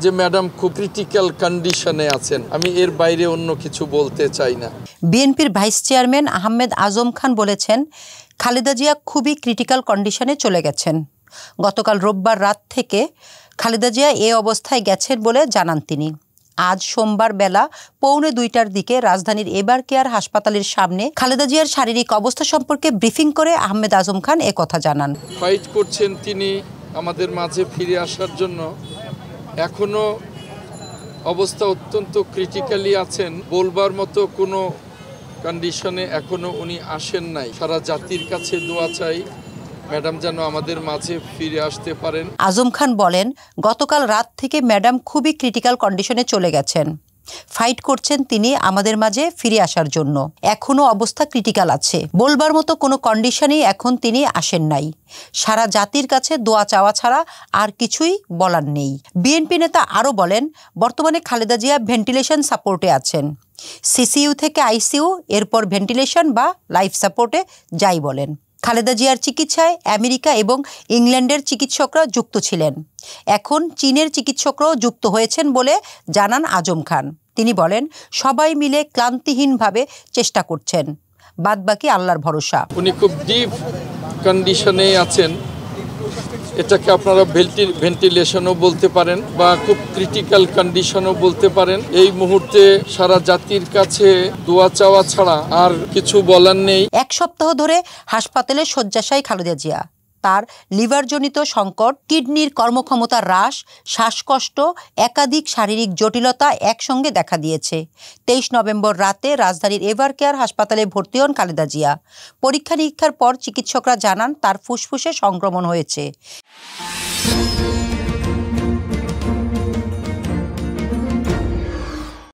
যে ম্যাডাম খুব ক্রিটিক্যাল কন্ডিশনে আছেন, আমি এর বাইরে অন্য কিছু বলতে চাই না। বিএনপির ভাইস চেয়ারম্যান আহমেদ আজম খান বলেছেন, খালেদা জিয়া খুবই ক্রিটিক্যাল কন্ডিশনে চলে গেছেন। গতকাল রোববার রাত থেকে খালেদা জিয়া এ অবস্থায় গেছেন বলে জানান তিনি। আজ সোমবার বেলা 1:45টার দিকে রাজধানীর এবার কেয়ার হাসপাতালের সামনে খালেদা জিয়ার শারীরিক অবস্থা সম্পর্কে ব্রিফিং করে আহমেদ আজম খান কথা জানান। ফাইট করছেন তিনি আমাদের মাঝে ফিরে আসার জন্য। এখনো অবস্থা অত্যন্ত ক্রিটিক্যালি আছেন, বলবার মতো কোনো কন্ডিশনে এখনো উনি আসেন নাই। সারা জাতির কাছে দোয়া চাই ম্যাডাম যেন আমাদের মাঝে ফিরে আসতে পারেন। আজম খান বলেন, গতকাল রাত থেকে ম্যাডাম খুবই ক্রিটিক্যাল কন্ডিশনে চলে গেছেন। ফাইট করছেন তিনি আমাদের মাঝে ফিরে আসার জন্য। এখনো অবস্থা ক্রিটিক্যাল আছে, বলবার মতো কোনো কন্ডিশনেই এখন তিনি আসেন নাই। সারা জাতির কাছে দোয়া চাওয়া ছাড়া আর কিছুই বলার নেই। বিএনপি নেতা আরও বলেন, বর্তমানে খালেদা জিয়া ভেন্টিলেশন সাপোর্টে আছেন। সিসিইউ থেকে আইসিইউ, এরপর ভেন্টিলেশন বা লাইফ সাপোর্টে যাই বলেন। খালেদা জিয়ার চিকিৎসায় আমেরিকা এবং ইংল্যান্ডের চিকিৎসকরা যুক্ত ছিলেন। এখন চীনের চিকিৎসকরাও যুক্ত হয়েছেন বলে জানান আজম খান। তিনি বলেন, সবাই মিলে ক্লান্তিহীনভাবে চেষ্টা করছেন, বাদবাকি আল্লাহর ভরসা। উনি খুব ডিপ কন্ডিশনে আছেন, এটাকে আপনারা ভেন্টিলেশনও বলতে পারেন বা খুব ক্রিটিক্যাল কন্ডিশনও বলতে পারেন। এই মুহূর্তে সারা জাতির কাছে দোয়া চাওয়া ছাড়া আর কিছু বলার নেই। 1 সপ্তাহ ধরে হাসপাতালে শয্যাশায়ী খালেদা জিয়া। তার লিভারজনিত সংকট, কিডনির কর্মক্ষমতা হ্রাস, শ্বাসকষ্ট, একাধিক শারীরিক জটিলতা একসঙ্গে দেখা দিয়েছে। 23 নভেম্বর রাতে রাজধানীর এভার কেয়ার হাসপাতালে ভর্তি হন খালেদা জিয়া। পরীক্ষা নিরীক্ষার পর চিকিৎসকরা জানান তার ফুসফুসে সংক্রমণ হয়েছে।